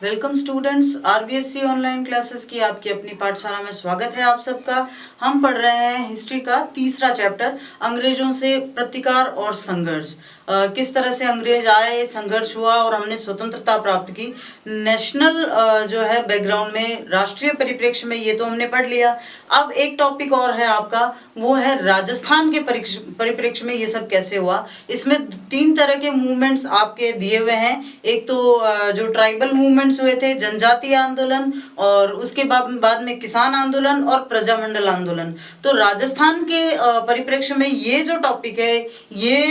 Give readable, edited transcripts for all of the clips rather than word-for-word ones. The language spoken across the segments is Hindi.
Welcome students, RBSC online classes की आपकी अपनी पाठशाला में स्वागत है आप सबका। हम पढ़ रहे हैं हिस्ट्री का तीसरा चैप्टर, अंग्रेजों से प्रतिकार और संघर्ष। किस तरह से अंग्रेज आए, संघर्ष हुआ और हमने स्वतंत्रता प्राप्त की। नेशनल जो है बैकग्राउंड में, राष्ट्रीय परिप्रेक्ष्य में, ये तो हमने पढ़ लिया। अब एक टॉपिक और है आपका, वो है राजस्थान के परिप्रेक्ष्य में ये सब कैसे हुआ। इसमें तीन तरह के मूवमेंट्स आपके दिए हुए हैं। एक तो जो ट्राइबल मूवमेंट्स हुए थे, जनजातीय आंदोलन, और उसके बाद में किसान आंदोलन और प्रजामंडल आंदोलन। तो राजस्थान के परिप्रेक्ष्य में ये जो टॉपिक है, ये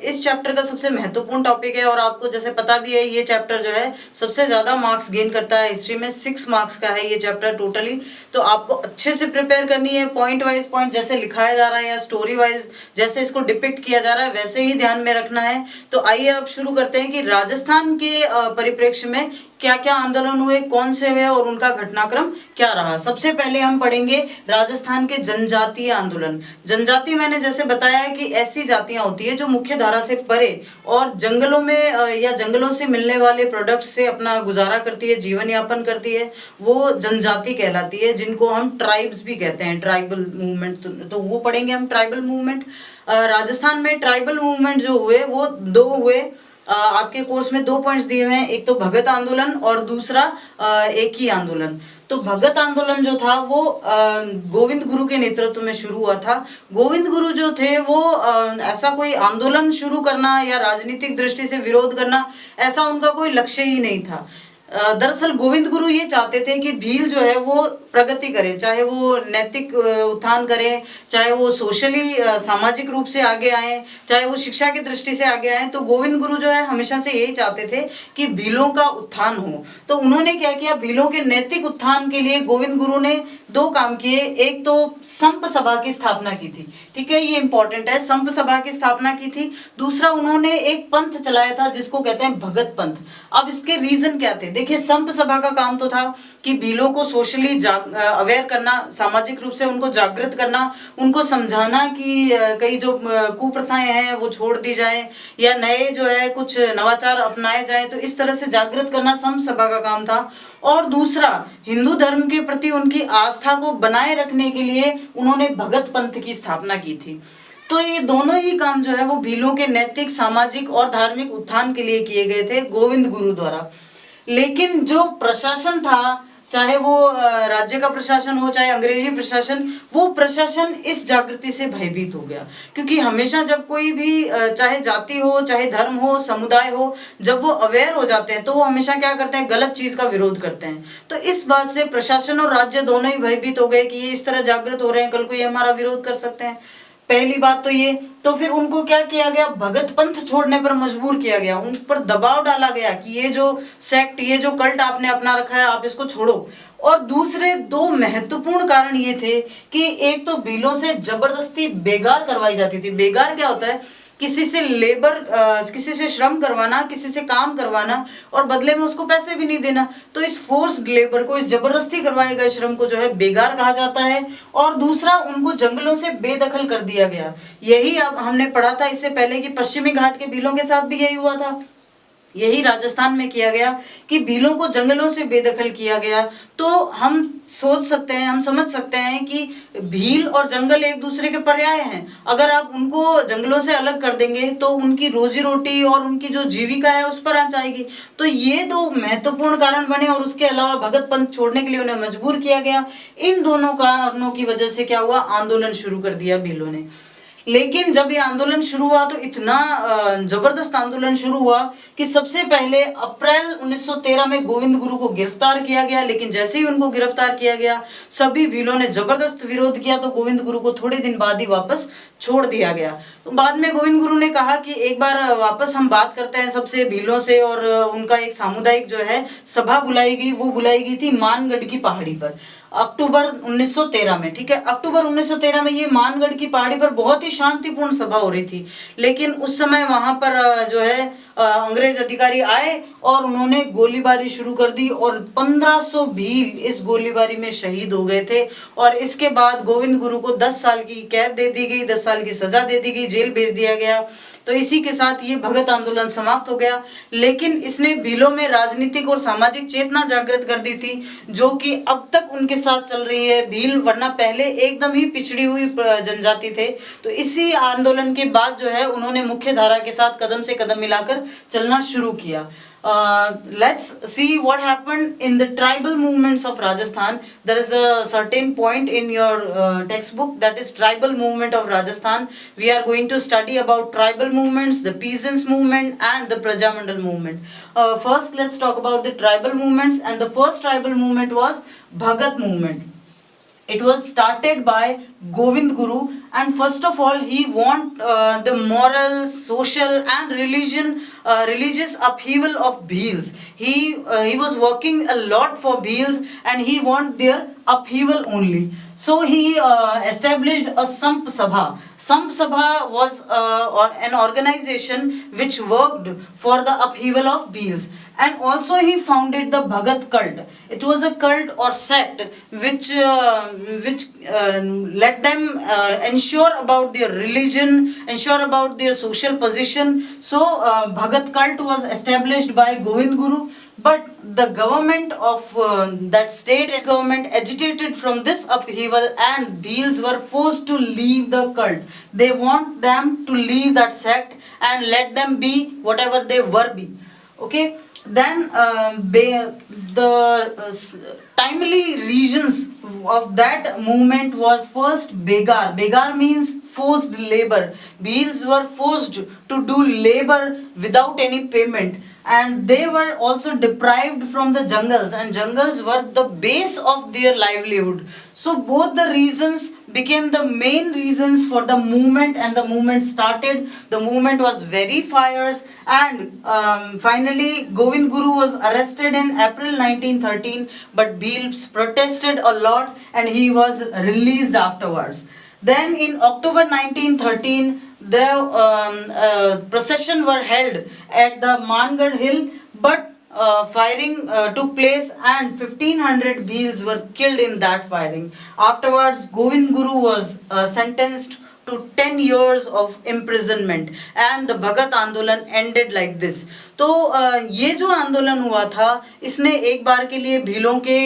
इस चैप्टर का सबसे महत्वपूर्ण टॉपिक है। और आपको जैसे पता भी है, ये चैप्टर जो है सबसे ज्यादा मार्क्स गेन करता है हिस्ट्री में। 6 मार्क्स का है ये चैप्टर टोटली। तो आपको अच्छे से प्रिपेयर करनी है, पॉइंट वाइज पॉइंट जैसे लिखाया जा रहा है या स्टोरी वाइज जैसे इसको डिपिक्ट किया जा रहा है वैसे ही ध्यान में रखना है। तो आइए अब शुरू करते हैं कि राजस्थान के परिप्रेक्ष्य में क्या क्या आंदोलन हुए, कौन से हुए और उनका घटनाक्रम क्या रहा। सबसे पहले हम पढ़ेंगे राजस्थान के जनजातीय आंदोलन। जनजाति मैंने जैसे बताया है कि ऐसी जातियां होती है जो मुख्य धारा से परे और जंगलों में या जंगलों से मिलने वाले प्रोडक्ट्स से अपना गुजारा करती है, जीवन यापन करती है, वो जनजाति कहलाती है, जिनको हम ट्राइब्स भी कहते हैं, ट्राइबल मूवमेंट। तो वो पढ़ेंगे हम ट्राइबल मूवमेंट। राजस्थान में ट्राइबल मूवमेंट जो हुए वो दो हुए। आपके कोर्स में 2 पॉइंट्स दिए हुए हैं, एक तो भगत आंदोलन और दूसरा एक ही आंदोलन। तो भगत आंदोलन जो था वो गोविंद गुरु के नेतृत्व में शुरू हुआ था। गोविंद गुरु जो थे वो ऐसा कोई आंदोलन शुरू करना या राजनीतिक दृष्टि से विरोध करना, ऐसा उनका कोई लक्ष्य ही नहीं था। दरअसल गोविंद गुरु ये चाहते थे कि भील जो है वो प्रगति करे, चाहे वो नैतिक उत्थान करे, चाहे वो सोशली सामाजिक रूप से आगे आए, चाहे वो शिक्षा की दृष्टि से आगे आए। तो गोविंद गुरु जो है हमेशा से यही चाहते थे कि भीलों का उत्थान हो। तो उन्होंने क्या किया, भीलों के नैतिक उत्थान के लिए गोविंद गुरु ने 2 काम किए। एक तो संप सभा की स्थापना की थी, ठीक है, ये इंपॉर्टेंट है, संप सभा की स्थापना की थी। दूसरा उन्होंने एक पंथ चलाया था जिसको कहते हैं भगत पंथ। अब इसके रीजन क्या थे, देखिए संप सभा का काम तो था कि भीलों को सोशली अवेयर करना, सामाजिक रूप से उनको जागृत करना, उनको समझाना कि कई जो कुप्रथाएं हैं वो छोड़ दी जाए या नए जो है कुछ नवाचार अपनाए जाए। तो इस तरह से जागृत करना संप सभा का काम था। और दूसरा, हिंदू धर्म के प्रति उनकी आस्था को बनाए रखने के लिए उन्होंने भगत पंथ की स्थापना की थी। तो ये दोनों ही काम जो है वो भीलों के नैतिक, सामाजिक और धार्मिक उत्थान के लिए किए गए थे गोविंद गुरु द्वारा। लेकिन जो प्रशासन था, चाहे वो राज्य का प्रशासन हो चाहे अंग्रेजी प्रशासन, वो प्रशासन इस जागृति से भयभीत हो गया। क्योंकि हमेशा जब कोई भी चाहे जाति हो, चाहे धर्म हो, समुदाय हो, जब वो अवेयर हो जाते हैं तो वो हमेशा क्या करते हैं, गलत चीज का विरोध करते हैं। तो इस बात से प्रशासन और राज्य दोनों ही भयभीत हो गए कि ये इस तरह जागृत हो रहे हैं, कल को ये हमारा विरोध कर सकते हैं। पहली बात तो ये। तो फिर उनको क्या किया गया, भगत पंथ छोड़ने पर मजबूर किया गया, उन पर दबाव डाला गया कि ये जो सेक्ट, ये जो कल्ट आपने अपना रखा है, आप इसको छोड़ो। और दूसरे 2 महत्वपूर्ण कारण ये थे कि एक तो भीलों से जबरदस्ती बेगार करवाई जाती थी। बेगार क्या होता है, किसी से लेबर, किसी से श्रम करवाना, किसी से काम करवाना और बदले में उसको पैसे भी नहीं देना। तो इस फोर्स्ड लेबर को, इस जबरदस्ती करवाए गए श्रम को जो है बेगार कहा जाता है। और दूसरा, उनको जंगलों से बेदखल कर दिया गया। यही अब हमने पढ़ा था इससे पहले कि पश्चिमी घाट के भीलों के साथ भी यही हुआ था। यही राजस्थान में किया गया कि भीलों को जंगलों से बेदखल किया गया। तो हम सोच सकते हैं, हम समझ सकते हैं कि भील और जंगल एक दूसरे के पर्याय हैं। अगर आप उनको जंगलों से अलग कर देंगे तो उनकी रोजी रोटी और उनकी जो जीविका है उस पर आंच आएगी। तो ये 2 महत्वपूर्ण कारण बने और उसके अलावा भगत पंथ छोड़ने के लिए उन्हें मजबूर किया गया। इन दोनों कारणों की वजह से क्या हुआ, आंदोलन शुरू कर दिया भीलों ने। लेकिन जब ये आंदोलन शुरू हुआ तो इतना जबरदस्त आंदोलन शुरू हुआ कि सबसे पहले अप्रैल 1913 में गोविंद गुरु को गिरफ्तार किया गया। लेकिन जैसे ही उनको गिरफ्तार किया गया, सभी भीलों ने जबरदस्त विरोध किया, तो गोविंद गुरु को थोड़े दिन बाद ही वापस छोड़ दिया गया। तो बाद में गोविंद गुरु ने कहा कि एक बार वापस हम बात करते हैं सबसे भीलों से, और उनका एक सामुदायिक जो है सभा बुलाई गई। वो बुलाई गई थी मानगढ़ की पहाड़ी पर अक्टूबर 1913 में, ठीक है। अक्टूबर 1913 में ये मानगढ़ की पहाड़ी पर बहुत ही शांतिपूर्ण सभा हो रही थी। लेकिन उस समय वहां पर जो है अंग्रेज अधिकारी आए और उन्होंने गोलीबारी शुरू कर दी और 1500 भील इस गोलीबारी में शहीद हो गए थे। और इसके बाद गोविंद गुरु को 10 साल की कैद दे दी गई, 10 साल की सजा दे दी गई, जेल भेज दिया गया। तो इसी के साथ ये भगत आंदोलन समाप्त हो गया। लेकिन इसने भीलों में राजनीतिक और सामाजिक चेतना जागृत कर दी थी, जो कि अब तक उनके साथ चल रही है। भील वरना पहले एकदम ही पिछड़ी हुई जनजाति थे, तो इसी आंदोलन के बाद जो है उन्होंने मुख्य धारा के साथ कदम से कदम मिलाकर चलना शुरू किया। Let's see what happened in the tribal movements of Rajasthan. There is a certain point in your textbook, that is tribal movement of Rajasthan. We are going to study about tribal movements, the peasants movement and the Prajamandal movement. First let's talk about the tribal movements, and the first tribal movement was Bhagat movement. It was started by Govind Guru, and first of all he want the moral, social and religious upheaval of Bhils. He was working a lot for Bhils and he want their upheaval only. So he established a Samp Sabha. Samp Sabha was an organization which worked for the upheaval of Bhils. And also he founded the Bhagat cult. It was a cult or sect which let them ensure about their religion, ensure about their social position. So Bhagat cult was established by Govind Guru. But the government of that state government agitated from this upheaval, and Bhils were forced to leave the cult. They want them to leave that sect and let them be whatever they were be. Okay. Then the timely regions of that movement was first Begar. Begar means forced labor. Bhils were forced to do labor without any payment, and they were also deprived from the jungles, and jungles were the base of their livelihood. So both the reasons became the main reasons for the movement, and the movement started. The movement was very fierce, and finally Govind Guru was arrested in April 1913, but Bhils protested a lot and he was released afterwards. Then in October 1913 the procession were held at the Mangad hill, but firing took place and 1500 Bhils were killed in that firing. Afterwards Govind Guru was sentenced to 10 years of imprisonment, and the Bhagat आंदोलन ended like this. तो ये जो आंदोलन हुआ था इसने एक बार के लिए भीलों के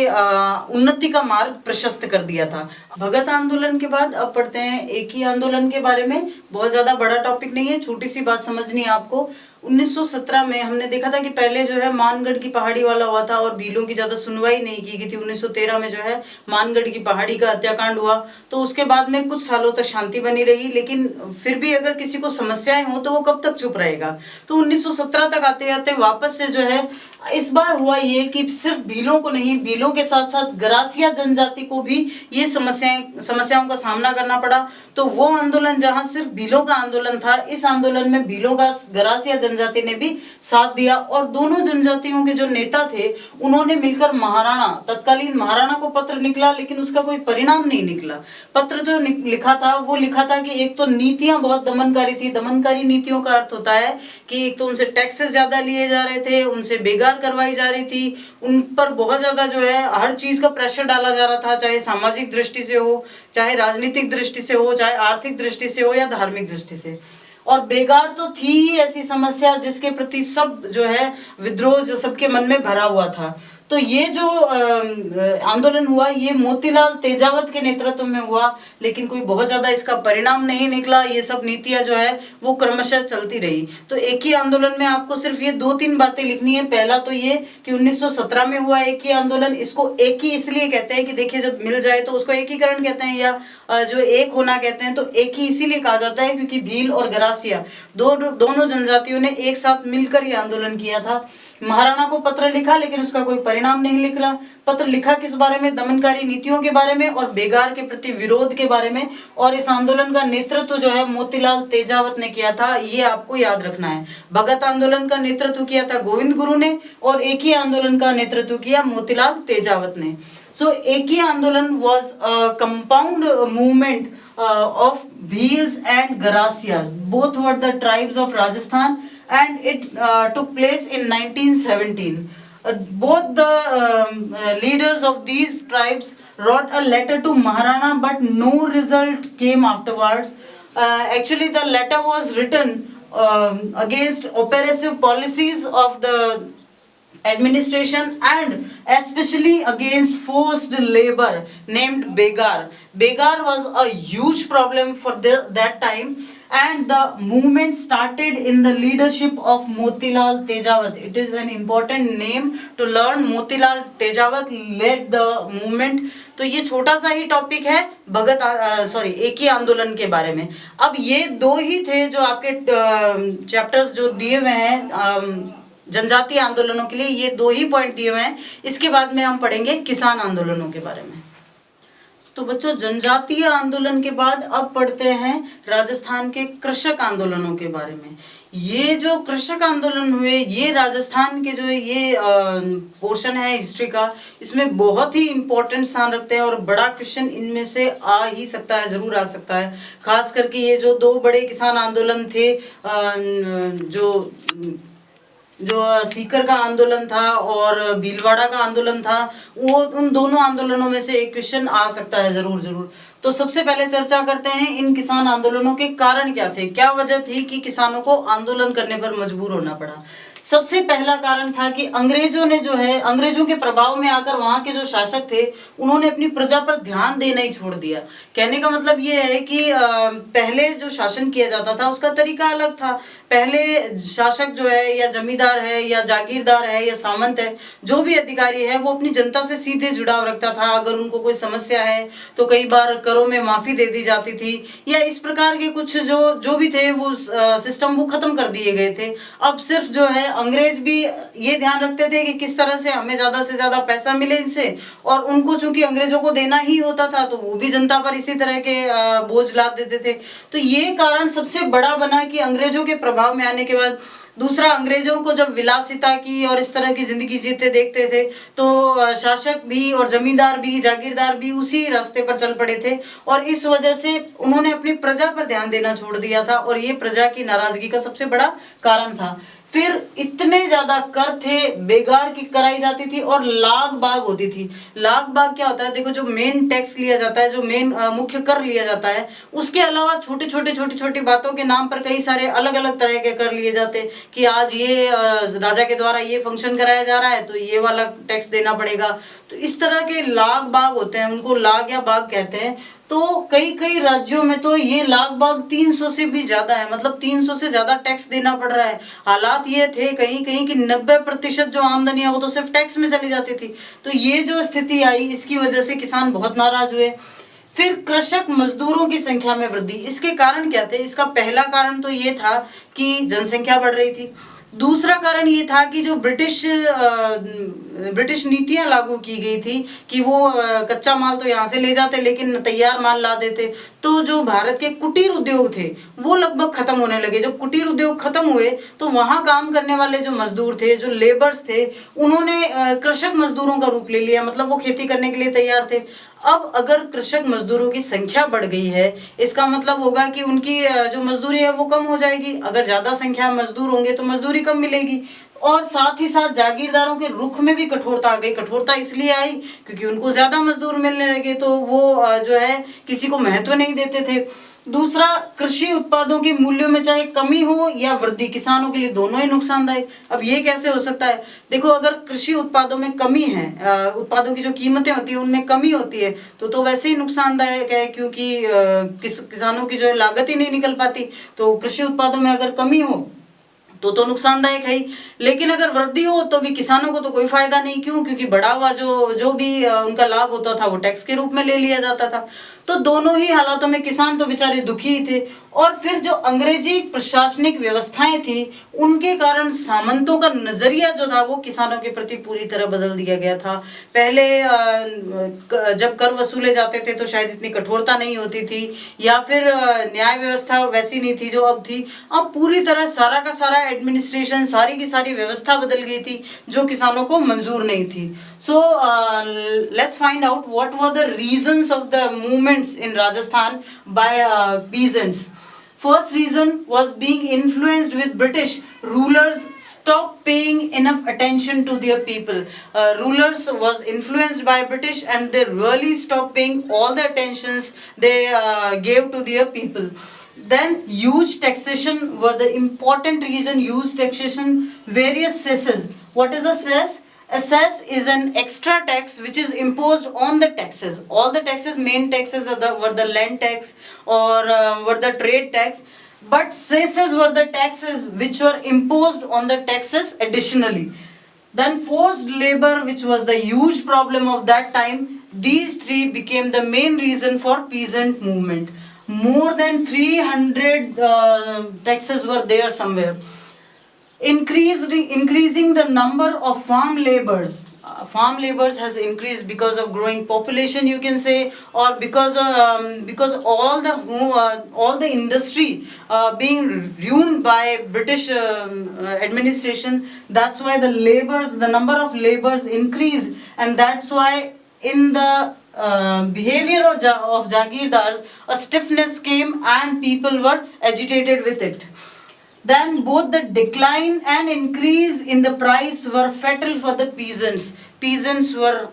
उन्नति का मार्ग प्रशस्त कर दिया था। भगत आंदोलन के बाद अब पढ़ते हैं एक ही आंदोलन के बारे में। बहुत ज़्यादा बड़ा टॉपिक नहीं है, छोटी सी बात समझनी है आपको। 1917 में हमने देखा था कि पहले जो है मानगढ़ की पहाड़ी वाला हुआ था और भीलों की ज़्यादा सुनवाई नहीं की गई थी। 1913 में जो है मानगढ़ की पहाड़ी का हत्याकांड हुआ, तो उसके बाद में कुछ सालों तक शांति बनी रही, लेकिन फिर भी अगर किसी को समस्याएं हो तो वो कब तक चुप रहेगा। तो 1917 तक आते आते वापस से जो है इस बार हुआ ये कि सिर्फ भीलों को नहीं, भीलों के साथ साथ गरासिया जनजाति को भी ये समस्याओं का सामना करना पड़ा। तो वो आंदोलन जहां सिर्फ भीलों का आंदोलन था, इस आंदोलन में भीलों का गरासिया जनजाति ने भी साथ दिया, और दोनों जनजातियों के जो नेता थे उन्होंने मिलकर महाराणा, तत्कालीन महाराणा को पत्र निकला, लेकिन उसका कोई परिणाम नहीं निकला। पत्र जो लिखा था वो लिखा था कि एक तो नीतियां बहुत दमनकारी थी। दमनकारी नीतियों का अर्थ होता है कि एक तो उनसे टैक्सेस ज्यादा लिए जा रहे थे, उनसे बेगार करवाई जा रही थी, उन पर बहुत ज्यादा जो है हर चीज का प्रेशर डाला जा रहा था, चाहे सामाजिक दृष्टि से हो, चाहे राजनीतिक दृष्टि से हो, चाहे आर्थिक दृष्टि से हो या धार्मिक दृष्टि से। और बेगार तो थी ही ऐसी समस्या जिसके प्रति सब जो है विद्रोह जो सबके मन में भरा हुआ था। तो ये जो आंदोलन हुआ ये मोतीलाल तेजावत के नेतृत्व में हुआ, लेकिन कोई बहुत ज्यादा इसका परिणाम नहीं निकला। ये सब नीतियां जो है वो क्रमशः चलती रही। तो एक ही आंदोलन में आपको सिर्फ ये 2-3 बातें लिखनी है। पहला तो ये कि 1917 में हुआ एक ही आंदोलन, इसको एक ही इसलिए कहते हैं कि देखिए जब मिल जाए तो उसको एकीकरण कहते हैं, या जो एक होना कहते हैं। तो एक ही इसीलिए कहा जाता है क्योंकि भील और गरासिया दोनों जनजातियों ने एक साथ मिलकर ये आंदोलन किया था। महाराणा को पत्र लिखा लेकिन उसका कोई परिणाम नहीं निकला। पत्र लिखा किस बारे में? दमनकारी नीतियों के बारे में और बेगार के प्रति विरोध के बारे में। और इस आंदोलन का नेतृत्व जो है मोतीलाल तेजावत ने किया था, ये आपको याद रखना है। भगत आंदोलन का नेतृत्व किया था गोविंद गुरु ने, और एक ही आंदोलन का नेतृत्व किया मोतीलाल तेजावत ने। सो एक ही आंदोलन was compound movement of Bhils and Garasias. Both were the tribes of Rajasthan, and it took place in 1917. Both the leaders of these tribes wrote a letter to Maharana, but no result came afterwards. Actually, the letter was written against oppressive policies of the administration and especially against forced labor named Begar. Begar was a huge problem for that time, and the movement started in the leadership of Motilal Tejawat. It is an important name to learn. Motilal Tejawat led the movement. तो ये छोटा सा ही टॉपिक है भगत एकी आंदोलन के बारे में. अब ये दो ही थे जो आपके चैप्टर्स जो दिए हुए हैं जनजातीय आंदोलनों के लिए. ये दो ही पॉइंट दिए हुए हैं. इसके बाद में हम पढ़ेंगे किसान आंदोलनों के बारे में. तो बच्चों, जनजातीय आंदोलन के बाद अब पढ़ते हैं राजस्थान के कृषक आंदोलनों के बारे में. ये जो कृषक आंदोलन हुए, ये राजस्थान के जो ये पोर्शन है हिस्ट्री का, इसमें बहुत ही इंपॉर्टेंट स्थान रखते हैं और बड़ा क्वेश्चन इनमें से आ ही सकता है, जरूर आ सकता है. खास करके ये जो दो बड़े किसान आंदोलन थे, जो सीकर का आंदोलन था और भीलवाड़ा का आंदोलन था, वो उन दोनों आंदोलनों में से एक क्वेश्चन आ सकता है जरूर जरूर. तो सबसे पहले चर्चा करते हैं इन किसान आंदोलनों के कारण क्या थे, क्या वजह थी कि किसानों को आंदोलन करने पर मजबूर होना पड़ा. सबसे पहला कारण था कि अंग्रेजों ने जो है, अंग्रेजों के प्रभाव में आकर वहां के जो शासक थे उन्होंने अपनी प्रजा पर ध्यान देना ही छोड़ दिया. कहने का मतलब ये है कि पहले जो शासन किया जाता था उसका तरीका अलग था. पहले शासक जो है या जमींदार है या जागीरदार है या सामंत है, जो भी अधिकारी है, वो अपनी जनता से सीधे जुड़ाव रखता था. अगर उनको कोई समस्या है तो कई बार करों में माफी दे दी जाती थी, या इस प्रकार के कुछ जो भी थे वो सिस्टम वो खत्म कर दिए गए थे. अब सिर्फ जो है अंग्रेज भी ये ध्यान रखते थे कि किस तरह से हमें ज्यादा से ज्यादा पैसा मिले इनसे, और उनको चूंकि अंग्रेजों को देना ही होता था तो वो भी जनता पर इसी तरह के बोझ लाद देते थे. तो ये कारण सबसे बड़ा बना कि अंग्रेजों के प्रभाव में आने के बाद. दूसरा, अंग्रेजों को जब विलासिता की और इस तरह की जिंदगी जीते देखते थे तो शासक भी और जमींदार भी, जागीरदार भी उसी रास्ते पर चल पड़े थे, और इस वजह से उन्होंने अपनी प्रजा पर ध्यान देना छोड़ दिया था, और ये प्रजा की नाराजगी का सबसे बड़ा कारण था. फिर इतने ज्यादा कर थे, बेगार की कराई जाती थी और लाग बाग होती थी. लाग बाग क्या होता है? देखो, जो मेन टैक्स लिया जाता है, जो मेन मुख्य कर लिया जाता है, उसके अलावा छोटी छोटी बातों के नाम पर कई सारे अलग अलग तरह के कर लिए जाते कि आज ये राजा के द्वारा ये फंक्शन कराया जा रहा है तो ये वाला टैक्स देना पड़ेगा. तो इस तरह के लाग बाग होते हैं, उनको लाग या बाग कहते हैं. तो कई राज्यों में तो ये लाग बाग 300 से भी ज्यादा है, मतलब 300 से ज्यादा टैक्स देना पड़ रहा है. हालात ये थे कहीं कहीं कि 90% जो आमदनी है वो तो सिर्फ टैक्स में चली जाती थी. तो ये जो स्थिति आई, इसकी वजह से किसान बहुत नाराज हुए. फिर कृषक मजदूरों की संख्या में वृद्धि. इसके कारण क्या थे? इसका पहला कारण तो ये था कि जनसंख्या बढ़ रही थी. दूसरा कारण ये था कि जो ब्रिटिश नीतियां लागू की गई थी कि वो कच्चा माल तो यहाँ से ले जाते लेकिन तैयार माल ला देते. तो जो भारत के कुटीर उद्योग थे वो लगभग खत्म होने लगे. जब कुटीर उद्योग खत्म हुए तो वहां काम करने वाले जो मजदूर थे, जो लेबर्स थे, उन्होंने कृषक मजदूरों का रूप ले लिया. मतलब वो खेती करने के लिए तैयार थे. अब अगर कृषक मजदूरों की संख्या बढ़ गई है, इसका मतलब होगा कि उनकी जो मजदूरी है वो कम हो जाएगी. अगर ज्यादा संख्या में मजदूर होंगे तो मजदूरी कम मिलेगी. और साथ ही साथ जागीरदारों के रुख में भी कठोरता आ गई. कठोरता इसलिए आई क्योंकि उनको ज्यादा मजदूर मिलने लगे, तो वो जो है किसी को महत्व नहीं देते थे. दूसरा, कृषि उत्पादों के मूल्यों में चाहे कमी हो या वृद्धि, किसानों के लिए दोनों ही नुकसानदायक. अब ये कैसे हो सकता है? देखो, अगर कृषि उत्पादों में कमी है, उत्पादों की जो कीमतें होती है उनमें कमी होती है, तो वैसे ही नुकसानदायक है, क्योंकि किसानों की जो है लागत ही नहीं निकल पाती. तो कृषि उत्पादों में अगर कमी हो तो नुकसानदायक है ही. लेकिन अगर वृद्धि हो तो भी किसानों को तो कोई फायदा नहीं. क्यों? क्योंकि बढ़ा हुआ जो भी उनका लाभ होता था वो टैक्स के रूप में ले लिया जाता था. तो दोनों ही हालातों में किसान तो बेचारे दुखी ही थे. और फिर जो अंग्रेजी प्रशासनिक व्यवस्थाएं थी उनके कारण सामंतों का नजरिया जो था वो किसानों के प्रति पूरी तरह बदल दिया गया था. पहले जब कर वसूले जाते थे तो शायद इतनी कठोरता नहीं होती थी, या फिर न्याय व्यवस्था वैसी नहीं थी जो अब थी. अब पूरी तरह सारा का सारा एडमिनिस्ट्रेशन, सारी की सारी व्यवस्था बदल गई थी जो किसानों को मंजूर नहीं थी. So let's find out what were the reasons of the movements in Rajasthan by peasants. First reason was being influenced with British. Rulers stopped paying enough attention to their people. Rulers was influenced by British and they really stopped paying all the attentions they gave to their people. Then huge taxation were the important reason. Huge taxation, various cesses. What is a cess? A cess is an extra tax which is imposed on the taxes. All the taxes, main taxes were the land tax or were the trade tax. But cesses were the taxes which were imposed on the taxes additionally. Then forced labor, which was the huge problem of that time. These three became the main reason for peasant movement. More than 300 taxes were there somewhere. Increasing the number of farm laborers. Farm laborers has increased because of growing population, you can say, or because all the industry being ruined by British administration. That's why the number of laborers increased, and that's why in the behavior of Jagirdars, a stiffness came and people were agitated with it. Then both the decline and increase in the price were fatal for the peasants. Peasants were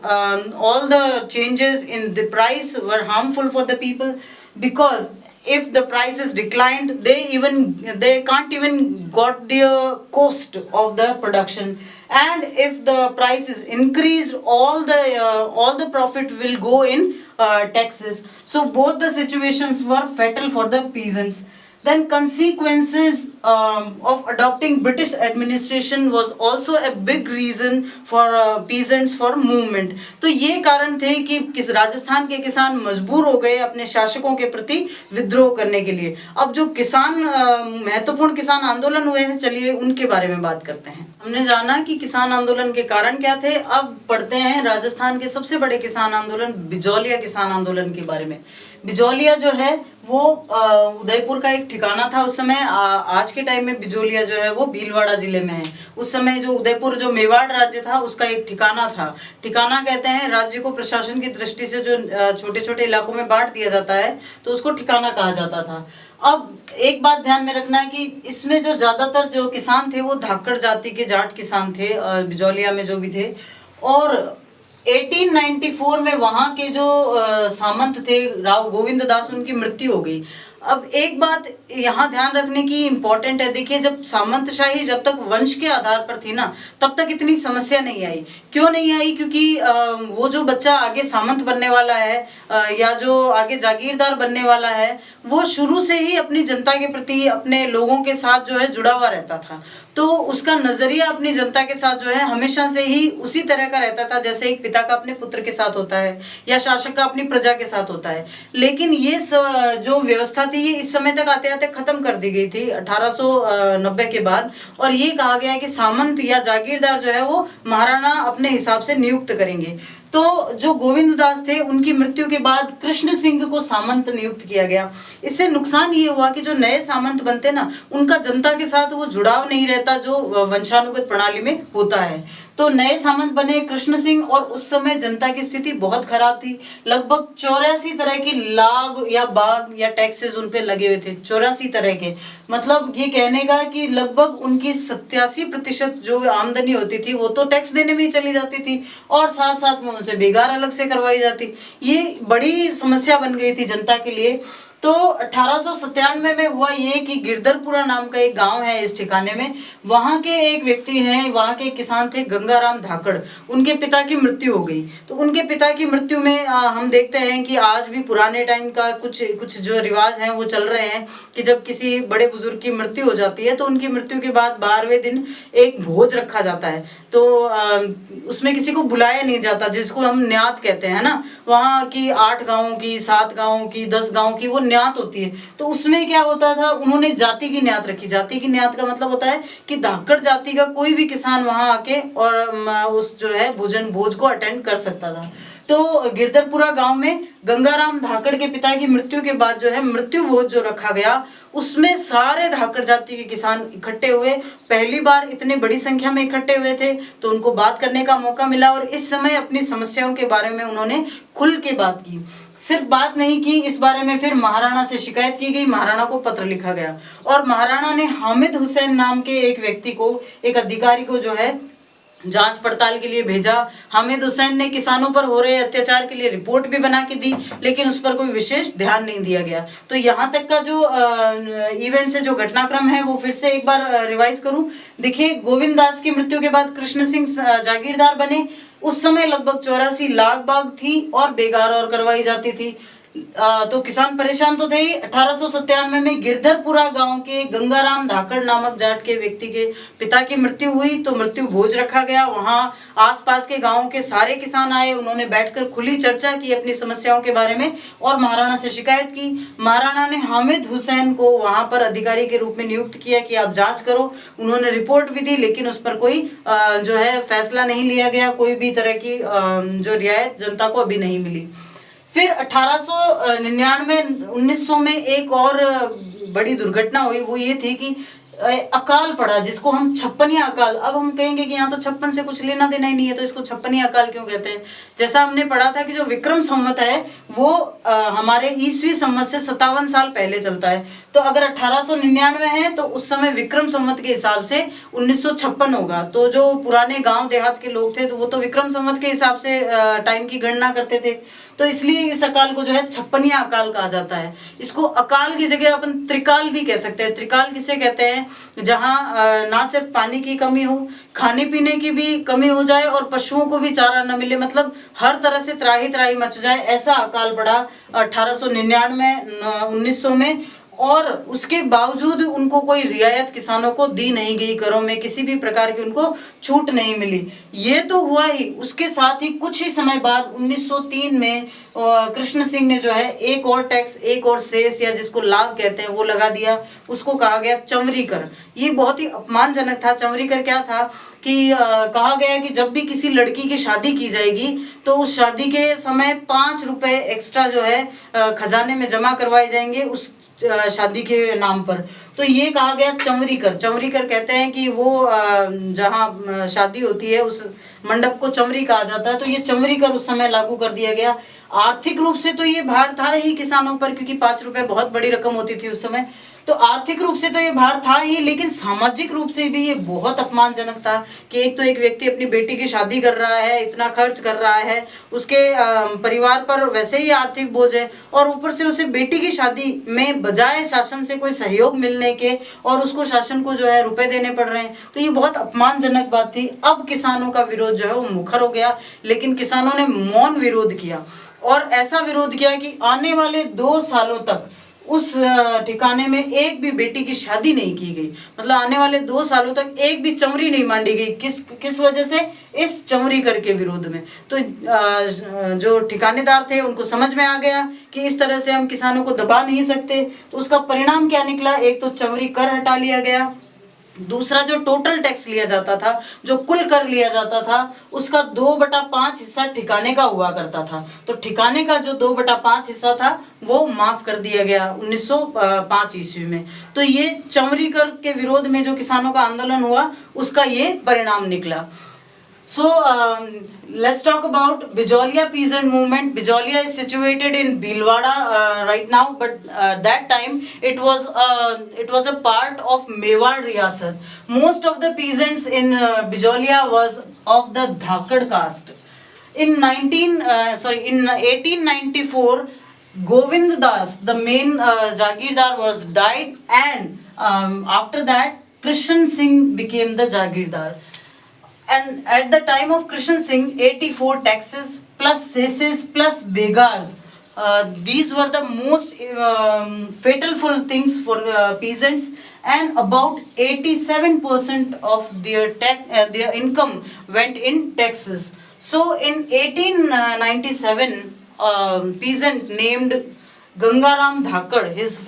all the changes in the price were harmful for the people, because if the prices declined, they can't even got their cost of the production, and if the price is increased, all the profit will go in taxes. So both the situations were fatal for the peasants. Then consequences of adopting British administration was also a big reason for peasants for movement. तो ये कारण थे कि राजस्थान के किसान मजबूर हो गए अपने शासकों के प्रति विद्रोह करने के लिए. अब जो महत्वपूर्ण किसान आंदोलन हुए हैं, चलिए उनके बारे में बात करते हैं. हमने जाना कि किसान आंदोलन के कारण क्या थे. अब पढ़ते हैं राजस्थान के सबसे बड़े किसान आंदोलन, बिजौलिया किसान आंदोलन के बारे में. बिजौलिया जो है वो उदयपुर का एक ठिकाना था उस समय. आज के टाइम में बिजौलिया जो है वो भीलवाड़ा जिले में है. उस समय जो उदयपुर जो मेवाड़ राज्य था उसका एक ठिकाना था. ठिकाना कहते हैं राज्य को प्रशासन की दृष्टि से जो छोटे छोटे इलाकों में बांट दिया जाता है, तो उसको ठिकाना कहा जाता था. अब एक बात ध्यान में रखना है कि इसमें जो ज्यादातर जो किसान थे वो धाकड़ जाति के जाट किसान थे बिजौलिया में जो भी थे. और 1894 में वहाँ के जो सामंत थे राव गोविंद दास, उनकी मृत्यु हो गई. अब एक बात यहाँ ध्यान रखने की इम्पोर्टेंट है. देखिए, जब सामंतशाही जब तक वंश के आधार पर थी ना, तब तक इतनी समस्या नहीं आई. क्यों नहीं आई? क्योंकि वो जो बच्चा आगे सामंत बनने वाला है या जो आगे जागीरदार बनने वाला है, वो शुरू से ही अपनी जनता के प्रति, अपने लोगों के साथ जो है जुड़ा हुआ रहता था. तो उसका नजरिया अपनी जनता के साथ जो है हमेशा से ही उसी तरह का रहता था जैसे एक पिता का अपने पुत्र के साथ होता है या शासक का अपनी प्रजा के साथ होता है. लेकिन ये जो व्यवस्था थी ये इस समय तक आते आते खत्म कर दी गई थी 1890 के बाद. और ये कहा गया है कि सामंत या जागीरदार जो है वो महाराणा अपने हिसाब से नियुक्त करेंगे. तो जो गोविंद दास थे उनकी मृत्यु के बाद कृष्ण सिंह को सामंत नियुक्त किया गया. इससे नुकसान ये हुआ कि जो नए सामंत बनते ना, उनका जनता के साथ वो जुड़ाव नहीं रहता जो वंशानुगत प्रणाली में होता है. तो नए सामंत बने कृष्ण सिंह, और उस समय जनता की स्थिति बहुत खराब थी. लगभग 84 तरह की लाग या बाग या टैक्सेस उन पे लगे हुए थे. 84 तरह के, मतलब ये कहने का कि लगभग उनकी 87% जो आमदनी होती थी वो तो टैक्स देने में ही चली जाती थी, और साथ साथ में उनसे बेगार अलग से करवाई जाती. ये बड़ी समस्या बन गई थी जनता के लिए. तो 1897 में हुआ ये कि गिरधरपुरा नाम का एक गांव है इस ठिकाने में. वहां के एक व्यक्ति हैं, वहां के किसान थे गंगाराम धाकड़. उनके पिता की मृत्यु हो गई. तो उनके पिता की मृत्यु में हम देखते हैं कि आज भी पुराने टाइम का कुछ जो रिवाज हैं वो चल रहे हैं कि जब किसी बड़े बुजुर्ग की मृत्यु हो जाती है तो उनकी मृत्यु के बाद 12वें दिन एक भोज रखा जाता है. तो उसमें किसी को बुलाया नहीं जाता, जिसको हम न्यात कहते हैं ना. वहाँ की 8 गाँवों की, 7 गाँवों की, 10 गाँव की वो न्यात होती है. तो उसमें क्या होता था, उन्होंने जाति की न्यात रखी. जाति की न्यात का मतलब होता है कि धाकड़ जाति का कोई भी किसान वहाँ आके और उस जो है भोज को अटेंड कर सकता था. तो गिरधरपुरा गांव में गंगाराम धाकड़ के पिता की मृत्यु के बाद जो है मृत्यु भोज जो रखा गया, उसमें सारे धाकड़ जाति के किसान इकट्ठे हुए। पहली बार इतने बड़ी संख्या में इकट्ठे हुए थे, तो उनको बात करने का मौका मिला और इस समय अपनी समस्याओं के बारे में उन्होंने खुल के बात की। सिर्फ बात नहीं की, इस बारे में फिर महाराणा से शिकायत की गई, महाराणा को पत्र लिखा गया और महाराणा ने हामिद हुसैन नाम के एक व्यक्ति को, एक अधिकारी को जो है जांच पड़ताल के लिए भेजा। हामिद हुसैन ने किसानों पर हो रहे अत्याचार के लिए रिपोर्ट भी बना के दी, लेकिन उस पर कोई विशेष ध्यान नहीं दिया गया। तो यहाँ तक का जो इवेंट से जो घटनाक्रम है वो फिर से एक बार रिवाइज करूं। देखिए, गोविंद दास की मृत्यु के बाद कृष्ण सिंह जागीरदार बने। उस समय लगभग 84 लाख बाग थी और बेगार और करवाई जाती थी। तो किसान परेशान तो थे ही। 1897 में गिरधरपुरा गांव के गंगाराम धाकड़ नामक जाट के व्यक्ति के पिता की मृत्यु हुई, तो मृत्यु भोज रखा गया। वहां आसपास के गांवों के सारे किसान आए, उन्होंने बैठकर खुली चर्चा की अपनी समस्याओं के बारे में और महाराणा से शिकायत की। महाराणा ने हामिद हुसैन को वहां पर अधिकारी के रूप में नियुक्त किया कि आप जांच करो। उन्होंने रिपोर्ट भी दी, लेकिन उस पर कोई जो है फैसला नहीं लिया गया, कोई भी तरह की जो रियायत जनता को अभी नहीं मिली। फिर 1899 1900 में एक और बड़ी दुर्घटना हुई, वो ये थी कि अकाल पड़ा, जिसको हम छप्पनिया अकाल। अब हम कहेंगे कि यहाँ तो 56 से कुछ लेना देना ही नहीं है, तो इसको छप्पनिया अकाल क्यों कहते हैं? जैसा हमने पढ़ा था कि जो विक्रम संवत है वो हमारे ईसवी संवत से 57 साल पहले चलता है। तो अगर 1899 है तो उस समय विक्रम संवत के हिसाब से 1956 होगा। तो जो पुराने गांव देहात के लोग थे तो वो तो विक्रम संवत के हिसाब से टाइम की गणना करते थे, तो इसलिए इस अकाल को जो है छप्पनिया अकाल कहा जाता है। इसको अकाल की जगह अपन त्रिकाल भी कह सकते हैं। त्रिकाल किसे कहते हैं? जहां ना सिर्फ पानी की कमी हो, खाने पीने की भी कमी हो जाए और पशुओं को भी चारा न मिले, मतलब हर तरह से त्राही त्राही मच जाए, ऐसा अकाल पड़ा 1899 1900 में। और उसके बावजूद उनको कोई रियायत किसानों को दी नहीं गई, करों में किसी भी प्रकार की उनको छूट नहीं मिली। ये तो हुआ ही, उसके साथ ही कुछ ही समय बाद 1903 में कृष्ण सिंह ने जो है एक और टैक्स, एक और सेस या जिसको लाग कहते हैं वो लगा दिया। उसको कहा गया चंवरी कर। ये बहुत ही अपमानजनक था। चंवरी कर क्या था कि कहा गया कि जब भी किसी लड़की की शादी की जाएगी तो उस शादी के समय 5 रुपए एक्स्ट्रा जो है खजाने में जमा करवाए जाएंगे उस शादी के नाम पर। तो ये कहा गया चंवरी कर। चंवरी कर कहते हैं कि वो जहाँ शादी होती है उस मंडप को चंवरी कहा जाता है। तो ये चंवरी कर उस समय लागू कर दिया गया। आर्थिक रूप से तो ये भार था ही किसानों पर, क्योंकि 5 रुपए बहुत बड़ी रकम होती थी उस समय। तो आर्थिक रूप से तो ये भार था ही, लेकिन सामाजिक रूप से भी ये बहुत अपमानजनक था कि एक तो एक व्यक्ति अपनी बेटी की शादी कर रहा है, इतना खर्च कर रहा है, उसके परिवार पर वैसे ही आर्थिक बोझ है, और ऊपर से उसे बेटी की शादी में बजाय शासन से कोई सहयोग मिलने के और उसको शासन को जो है रुपए देने पड़ रहे हैं। तो ये बहुत अपमानजनक बात थी। अब किसानों का विरोध जो है वो मुखर हो गया, लेकिन किसानों ने मौन विरोध किया और ऐसा विरोध किया कि आने वाले 2 सालों तक उस ठिकाने में एक भी बेटी की शादी नहीं की गई। मतलब आने वाले 2 सालों तक एक भी चंवरी नहीं मांडी गई। किस वजह से? इस चंवरी कर के विरोध में। तो जो ठिकानेदार थे उनको समझ में आ गया कि इस तरह से हम किसानों को दबा नहीं सकते। तो उसका परिणाम क्या निकला? एक तो चंवरी कर हटा लिया गया, दूसरा जो टोटल टैक्स लिया जाता था, जो कुल कर लिया जाता था, उसका 2/5 हिस्सा ठिकाने का हुआ करता था। तो ठिकाने का जो 2/5 हिस्सा था वो माफ कर दिया गया 1905 ईस्वी में। तो ये चंवरी कर के विरोध में जो किसानों का आंदोलन हुआ उसका ये परिणाम निकला। So let's talk about Bijolia peasant movement. Bijolia is situated in Bhilwara right now, but that time it was a part of Mewar Riyasat. Most of the peasants in Bijolia was of the Dhakad caste. In 1894, Govind Das, the main Jagirdar, was died, and after that Krishan Singh became the Jagirdar. And at the time of Krishan Singh, 84 taxes plus cesses plus begars, these were the most fatal things for peasants, and about 87% of their income went in taxes. So in 1897, peasant named Gangaram Dhakad, his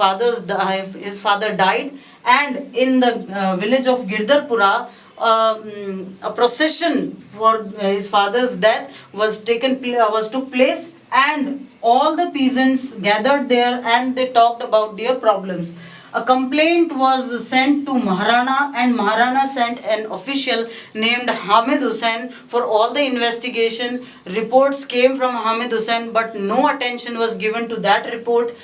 father died, and in the village of Girdharpura, a procession for his father's death was took place, and all the peasants gathered there and they talked about their problems. A complaint was sent to Maharana, and Maharana sent an official named Hamid Hussain for all the investigation. Reports came from Hamid Hussain, but no attention was given to that report.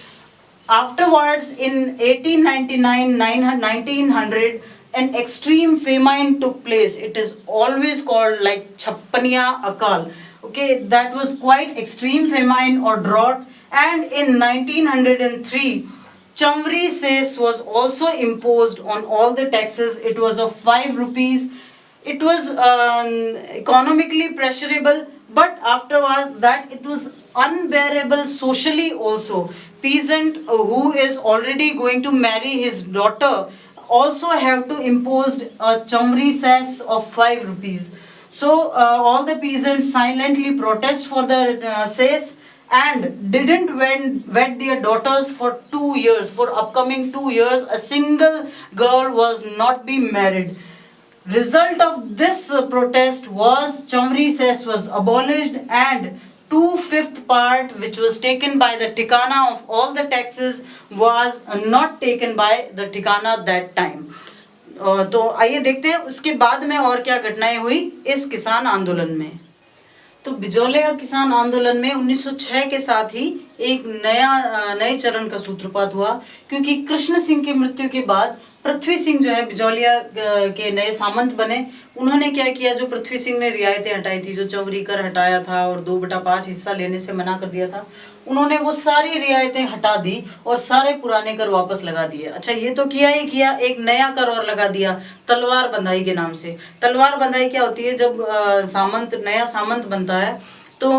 Afterwards, in 1899, 1900, an extreme famine took place. It is always called like Chappaniya Akal. Okay, that was quite extreme famine or drought. And in 1903, Chamri cess was also imposed on all the taxes. It was of 5 rupees. It was economically pressurable, but afterward that it was unbearable socially also. Peasant who is already going to marry his daughter also have to impose a Chamri cess of 5 rupees. So all the peasants silently protest for the cess and didn't wed their daughters for 2 years. For upcoming 2 years, a single girl was not being married. Result of this protest was Chamri cess was abolished, and 2/5 part, which was taken by the Tikana of all the taxes, was not taken by the Tikana that time. तो आइए देखते हैं उसके बाद में और क्या घटनाएं हुई इस किसान आंदोलन में। तो बिजौलिया किसान आंदोलन में 1906 के साथ ही एक नए चरण का सूत्रपात हुआ, क्योंकि कृष्ण सिंह की मृत्यु के बाद पृथ्वी सिंह जो है बिजौलिया के नए सामंत बने। उन्होंने क्या किया, जो पृथ्वी सिंह ने रियायतें हटाई थी, जो चौवरी कर हटाया था और 2/5 हिस्सा लेने से मना कर दिया था, उन्होंने वो सारी रियायतें हटा दी और सारे पुराने कर वापस लगा दिए। अच्छा, ये तो किया ही किया, एक नया कर और लगा दिया तलवार बंधाई के नाम से। तलवार बंधाई क्या होती है, जब नया सामंत बनता है तो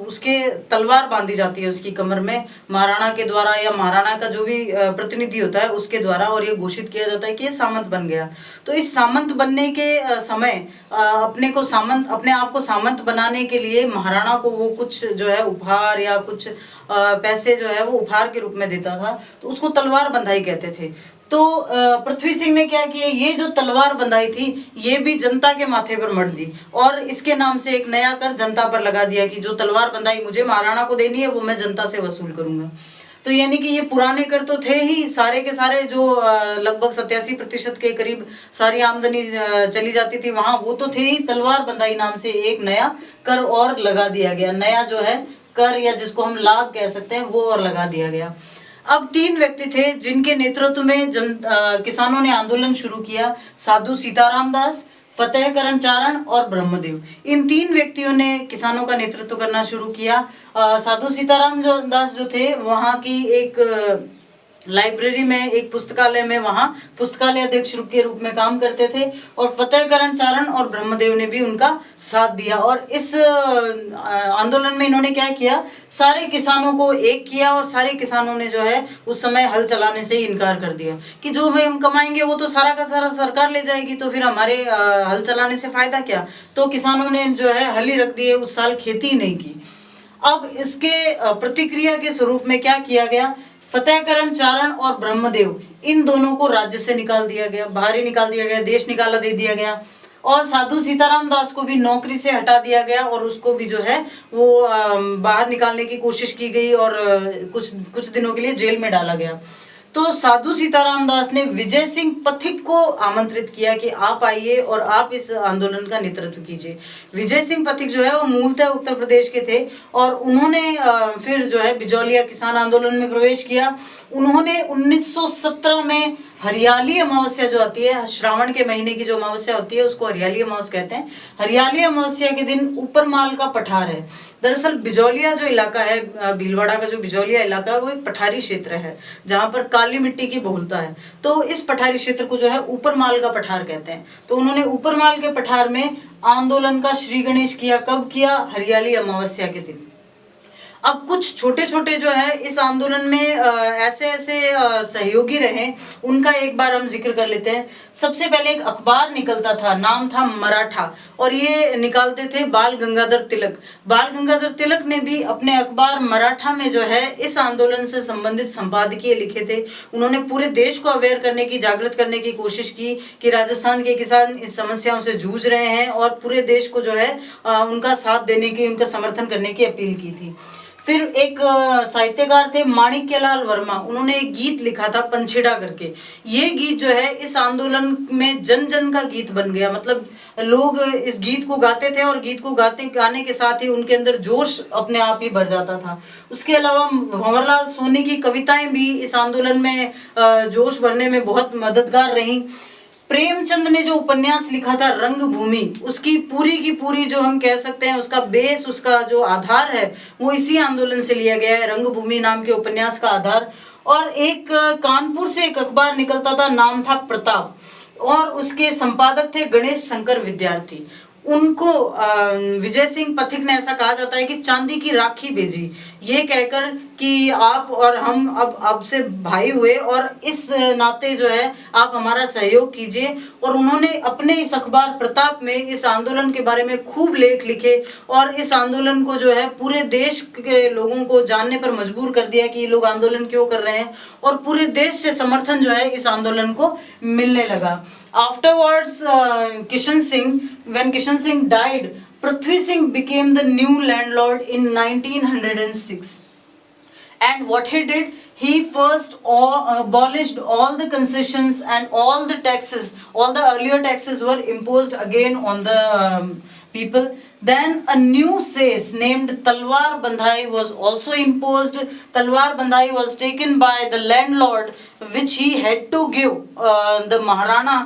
उसके तलवार बांधी जाती है उसकी कमर में महाराणा के द्वारा, या महाराणा का जो भी प्रतिनिधि होता है उसके द्वारा, और ये घोषित किया जाता है कि ये सामंत बन गया। तो इस सामंत बनने के समय अपने आप को सामंत बनाने के लिए महाराणा को वो कुछ जो है उपहार या कुछ पैसे जो है वो उपहार के रूप में देता था, तो उसको तलवार बंधाई कहते थे। तो पृथ्वी सिंह ने क्या किया, ये जो तलवार बंधाई थी ये भी जनता के माथे पर मढ़ दी और इसके नाम से एक नया कर जनता पर लगा दिया कि जो तलवार बंधाई मुझे महाराणा को देनी है वो मैं जनता से वसूल करूंगा। तो यानी कि ये पुराने कर तो थे ही सारे के सारे, जो लगभग 87% के करीब सारी आमदनी चली जाती थी वहां, वो तो थे ही। तलवार बंधाई नाम से एक नया कर और लगा दिया गया, नया जो है कर या जिसको हम लाग कह सकते हैं वो और लगा दिया गया। अब 3 व्यक्ति थे जिनके नेतृत्व में किसानों ने आंदोलन शुरू किया, साधु सीताराम दास, फतेहकरण चारण और ब्रह्मदेव। इन 3 व्यक्तियों ने किसानों का नेतृत्व करना शुरू किया। साधु सीताराम दास जो थे वहाँ की एक लाइब्रेरी में, एक पुस्तकालय में वहाँ पुस्तकालय अध्यक्ष के रूप में काम करते थे, और फतेहकरण चारण और ब्रह्मदेव ने भी उनका साथ दिया। और इस आंदोलन में इन्होंने क्या किया, सारे किसानों को एक किया और सारे किसानों ने जो है उस समय हल चलाने से ही इनकार कर दिया कि जो हम कमाएंगे वो तो सारा का सारा सरकार ले जाएगी, तो फिर हमारे हल चलाने से फायदा क्या। तो किसानों ने जो है हल ही रख दिए, उस साल खेती नहीं की। अब इसके प्रतिक्रिया के स्वरूप में क्या किया गया, फतेहकरण चारण और ब्रह्मदेव इन दोनों को राज्य से निकाल दिया गया, बाहर ही निकाल दिया गया, देश निकाला दे दिया गया। और साधु सीताराम दास को भी नौकरी से हटा दिया गया और उसको भी जो है वो बाहर निकालने की कोशिश की गई और कुछ दिनों के लिए जेल में डाला गया। तो साधु सीताराम दास ने विजय सिंह पथिक को आमंत्रित किया कि आप आइए और आप इस आंदोलन का नेतृत्व कीजिए। विजय सिंह पथिक जो है वो मूलतः उत्तर प्रदेश के थे और उन्होंने फिर जो है बिजौलिया किसान आंदोलन में प्रवेश किया। उन्होंने 1917 में हरियाली अमावस्या जो आती है, श्रावण के महीने की जो अमावस्या होती है उसको हरियाली अमावस्या कहते हैं। हरियाली अमावस्या के दिन ऊपरमाल का पठार है। दरअसल बिजौलिया जो इलाका है, भीलवाड़ा का जो बिजौलिया इलाका है वो एक पठारी क्षेत्र है जहाँ पर काली मिट्टी की बहुलता है। तो इस पठारी क्षेत्र को जो है ऊपरमाल का पठार कहते हैं। तो उन्होंने ऊपरमाल के पठार में आंदोलन का श्री गणेश किया। कब किया? हरियाली अमावस्या के दिन। अब कुछ छोटे छोटे जो है इस आंदोलन में ऐसे ऐसे सहयोगी रहे, उनका एक बार हम जिक्र कर लेते हैं। सबसे पहले एक अखबार निकलता था, नाम था मराठा, और ये निकालते थे बाल गंगाधर तिलक। बाल गंगाधर तिलक ने भी अपने अखबार मराठा में जो है इस आंदोलन से संबंधित संपादकीय लिखे थे। उन्होंने पूरे देश को अवेयर करने की, जागृत करने की कोशिश की कि राजस्थान के किसान इस समस्याओं से जूझ रहे हैं, और पूरे देश को जो है उनका साथ देने की, उनका समर्थन करने की अपील की थी। फिर एक साहित्यकार थे माणिक्यलाल वर्मा, उन्होंने एक गीत लिखा था पंछिड़ा करके। ये गीत जो है इस आंदोलन में जन जन का गीत बन गया, मतलब लोग इस गीत को गाते थे और गीत को गाने के साथ ही उनके अंदर जोश अपने आप ही भर जाता था। उसके अलावा भंवरलाल सोनी की कविताएं भी इस आंदोलन में जोश भरने में बहुत मददगार रहीं। प्रेमचंद ने जो उपन्यास लिखा था रंगभूमि, उसकी पूरी की पूरी जो हम कह सकते हैं उसका बेस, उसका जो आधार है वो इसी आंदोलन से लिया गया है, रंगभूमि नाम के उपन्यास का आधार। और एक कानपुर से एक अखबार निकलता था, नाम था प्रताप, और उसके संपादक थे गणेश शंकर विद्यार्थी। उनको विजय सिंह पथिक ने, ऐसा कहा जाता है कि चांदी की राखी भेजी, ये कहकर कि आप और हम अब से भाई हुए और इस नाते जो है आप हमारा सहयोग कीजिए। और उन्होंने अपने इस अखबार प्रताप में इस आंदोलन के बारे में खूब लेख लिखे और इस आंदोलन को जो है पूरे देश के लोगों को जानने पर मजबूर कर दिया कि ये लोग आंदोलन क्यों कर रहे हैं, और पूरे देश से समर्थन जो है इस आंदोलन को मिलने लगा। Afterwards, when Kishan Singh died, Prithvi Singh became the new landlord in 1906. And what he did, he first abolished all the concessions and all the taxes. All the earlier taxes were imposed again on the people. Then a new cess named Talwar Bandhai was also imposed. Talwar Bandhai was taken by the landlord, which he had to give the Maharana,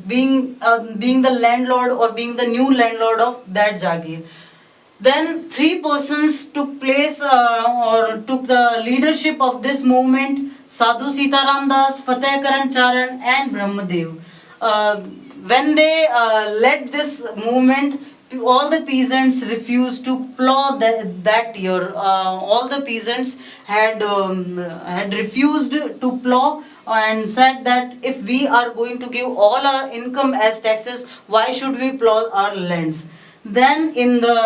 being the landlord or being the new landlord of that Jagir. Then 3 persons took place or took the leadership of this movement: Sadhu Sitaram Das, Fateh Karan Charan and Brahmadev. When they led this movement, all the peasants refused to plow that year. All the peasants had refused to plow and said that if we are going to give all our income as taxes, why should we plow our lands? Then in the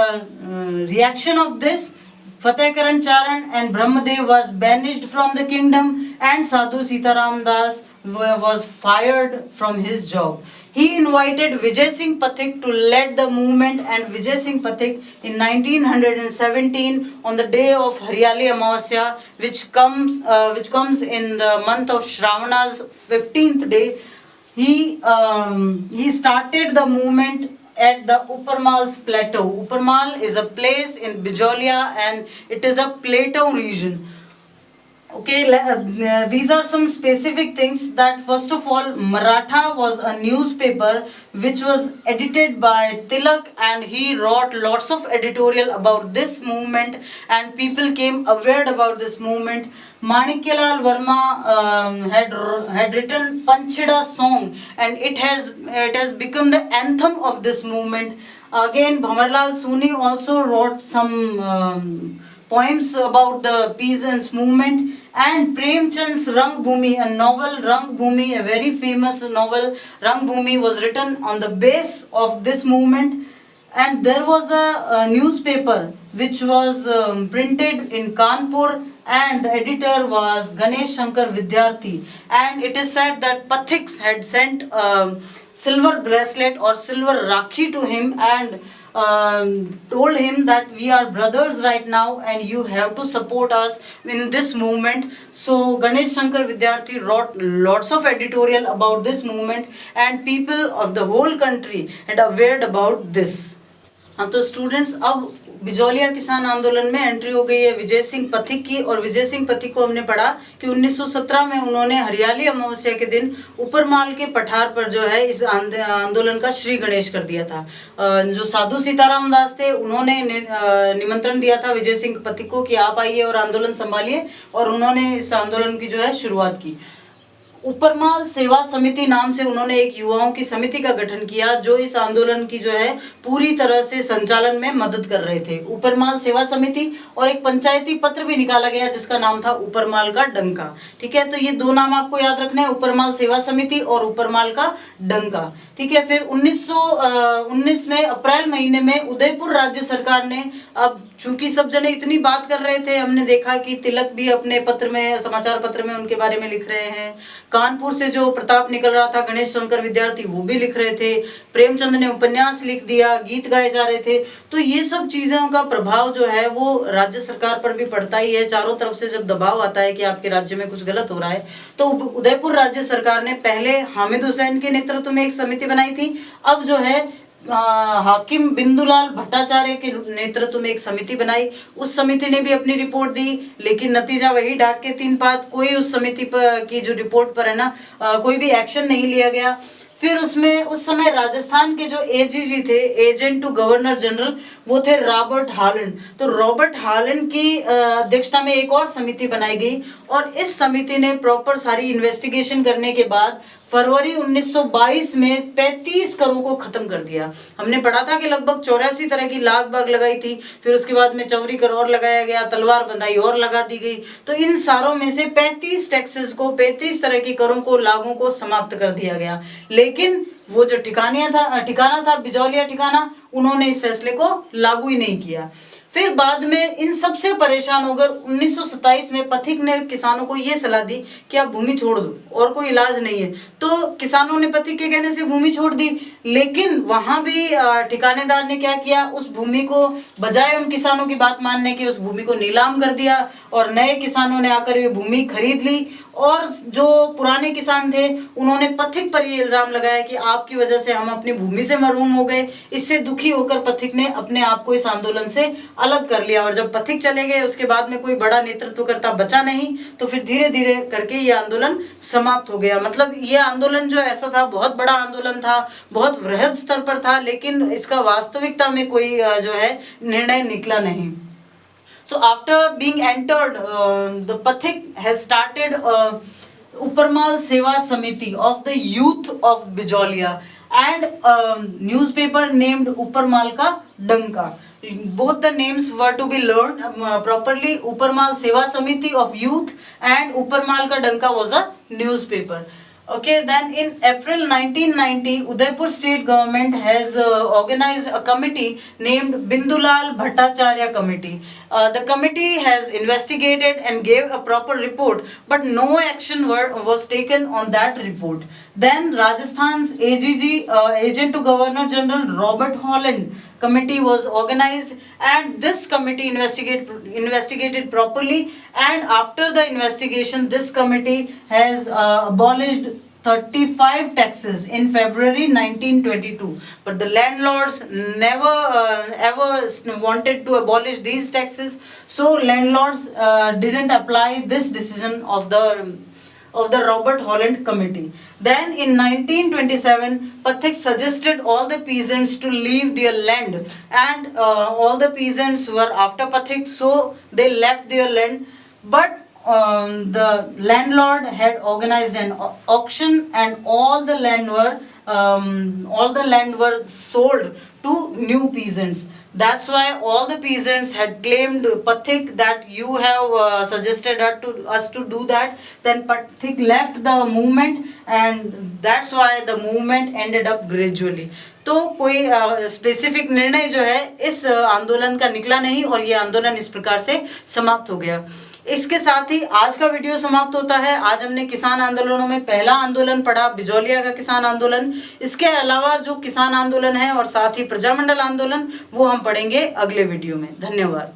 reaction of this, Fateh Karan Charan and Brahmadev was banished from the kingdom, and Sadhu Sitaram Das was fired from his job. He invited Vijay Singh Pathik to lead the movement, and Vijay Singh Pathik in 1917, on the day of Haryali Amavasya, which comes in the month of Shravana's 15th day, he started the movement at the Uparmal's plateau. Uparmal is a place in Bijolia and it is a plateau region. Okay, these are some specific things. That first of all, Maratha was a newspaper which was edited by Tilak, and he wrote lots of editorial about this movement and people came aware about this movement. Manikyalal Verma had written Panchida song, and it has become the anthem of this movement. Again, Bhamarlal Soni also wrote some poems about the peasants movement. And Premchand's Rangbhumi, a novel, Rangbhumi, a very famous novel, Rangbhumi, was written on the base of this movement. And there was a newspaper which was printed in Kanpur, and the editor was Ganesh Shankar Vidyarthi. And it is said that Pathiks had sent silver bracelet or silver rakhi to him and told him that we are brothers right now and you have to support us in this movement. So Ganesh Shankar Vidyarthi wrote lots of editorial about this movement, and people of the whole country had aware about this. हाँ, तो स्टूडेंट्स, अब बिजौलिया किसान आंदोलन में एंट्री हो गई है विजय सिंह पथिक की। और विजय सिंह पथिक को हमने पढ़ा कि 1917 में उन्होंने हरियाली अमावस्या के दिन उपरमाल के पठार पर जो है इस आंदोलन का श्री गणेश कर दिया था। जो साधु सीताराम दास थे, उन्होंने निमंत्रण दिया था विजय सिंह पथिक को कि आप आइए और आंदोलन संभालिए, और उन्होंने इस आंदोलन की जो है शुरुआत की। उपरमाल सेवा समिति नाम से उन्होंने एक युवाओं की समिति का गठन किया जो इस आंदोलन की जो है पूरी तरह से संचालन में मदद कर रहे थे। उपरमाल सेवा समिति और एक पंचायती पत्र भी निकाला गया जिसका नाम था उपरमाल का डंका। ठीक है, तो ये दो नाम आपको याद रखने हैं, उपरमाल सेवा समिति और उपरमाल का डंका। ठीक है, फिर 1919 में अप्रैल महीने में उदयपुर राज्य सरकार ने, अब चूंकि सब जने इतनी बात कर रहे थे, हमने देखा कि तिलक भी अपने पत्र में, समाचार पत्र में उनके बारे में लिख रहे हैं, कानपुर से जो प्रताप निकल रहा था गणेश शंकर विद्यार्थी वो भी लिख रहे थे, प्रेमचंद ने उपन्यास लिख दिया, गीत गाए जा रहे थे। तो ये सब चीजों का प्रभाव जो है वो राज्य सरकार पर भी पड़ता ही है। चारों तरफ से जब दबाव आता है कि आपके राज्य में कुछ गलत हो रहा है, तो उदयपुर राज्य सरकार ने पहले हामिद हुसैन के नेतृत्व में एक समिति बनाई थी, अब जो है हाकिम बिंदुलाल भट्टाचार्य के नेतृत्व में एक समिति बनाई। उस समिति ने भी अपनी रिपोर्ट दी, लेकिन नतीजा वही डाक के तीन पात। कोई उस समिति पर की जो रिपोर्ट पर है ना, कोई भी एक्शन नहीं लिया गया। फिर उसमें उस समय राजस्थान के जो एजीजी थे, एजेंट टू गवर्नर जनरल, वो थे रॉबर्ट हॉलैंड। तो रॉबर्ट हॉलैंड की अध्यक्षता में एक और समिति बनाई गई और इस समिति ने प्रॉपर सारी इन्वेस्टिगेशन करने के बाद फरवरी 1922 में 35 करों को खत्म कर दिया। हमने पढ़ा था कि लगभग 84 तरह की लाग बाग लगाई थी, फिर उसके बाद में चौरी कर और लगाया गया, तलवार बंधाई और लगा दी गई। तो इन सारों में से 35 टैक्सेस को, 35 तरह की करों को, लागों को समाप्त कर दिया गया। लेकिन वो जो ठिकाना था बिजौलिया ठिकाना, उन्होंने इस फैसले को लागू ही नहीं किया। फिर बाद में इन सबसे परेशान होकर 1927 में पथिक ने किसानों को ये सलाह दी कि आप भूमि छोड़ दो और कोई इलाज नहीं है। तो किसानों ने पथिक के कहने से भूमि छोड़ दी, लेकिन वहां भी ठिकानेदार ने क्या किया, उस भूमि को बजाय उन किसानों की बात मानने के उस भूमि को नीलाम कर दिया और नए किसानों ने आकर ये भूमि खरीद ली। और जो पुराने किसान थे उन्होंने पथिक पर ये इल्जाम लगाया कि आपकी वजह से हम अपनी भूमि से महरूम हो गए। इससे दुखी होकर पथिक ने अपने आप को इस आंदोलन से अलग कर लिया और जब पथिक चले गए उसके बाद में कोई बड़ा नेतृत्वकर्ता बचा नहीं, तो फिर धीरे धीरे करके ये आंदोलन समाप्त हो गया। मतलब ये आंदोलन जो ऐसा था, बहुत बड़ा आंदोलन था, बहुत वृहद स्तर पर था, लेकिन इसका वास्तविकता में कोई जो है निर्णय निकला नहीं। So after being entered, the Pathik has started Uparmal Seva Samiti of the youth of Bijolia and newspaper named Uparmal Ka Danka. Both the names were to be learned properly. Uparmal Seva Samiti of youth and Uparmal Ka Danka was a newspaper. Okay, then in April 1990, Udaipur state government has organized a committee named Bindulal Bhattacharya Committee. The committee has investigated and gave a proper report, but no action was taken on that report. Then Rajasthan's AGG, Agent to Governor General Robert Howland committee was organized, and this committee investigated properly, and after the investigation this committee has abolished 35 taxes in February 1922, but the landlords never ever wanted to abolish these taxes, so landlords didn't apply this decision of the Robert Howland committee. Then in 1927, Pathik suggested all the peasants to leave their land, and all the peasants were after Pathik, so they left their land. But the landlord had organized an auction, and all the land were sold to new peasants. That's why all the peasants had claimed Pathik that you have suggested us to do that. Then Pathik left the movement, and that's why the movement ended up gradually. तो कोई स्पेसिफिक निर्णय जो है इस आंदोलन का निकला नहीं और ये आंदोलन इस प्रकार से समाप्त हो गया। इसके साथ ही आज का वीडियो समाप्त होता है। आज हमने किसान आंदोलनों में पहला आंदोलन पढ़ा, बिजौलिया का किसान आंदोलन। इसके अलावा जो किसान आंदोलन है और साथ ही प्रजामंडल आंदोलन, वो हम पढ़ेंगे अगले वीडियो में। धन्यवाद।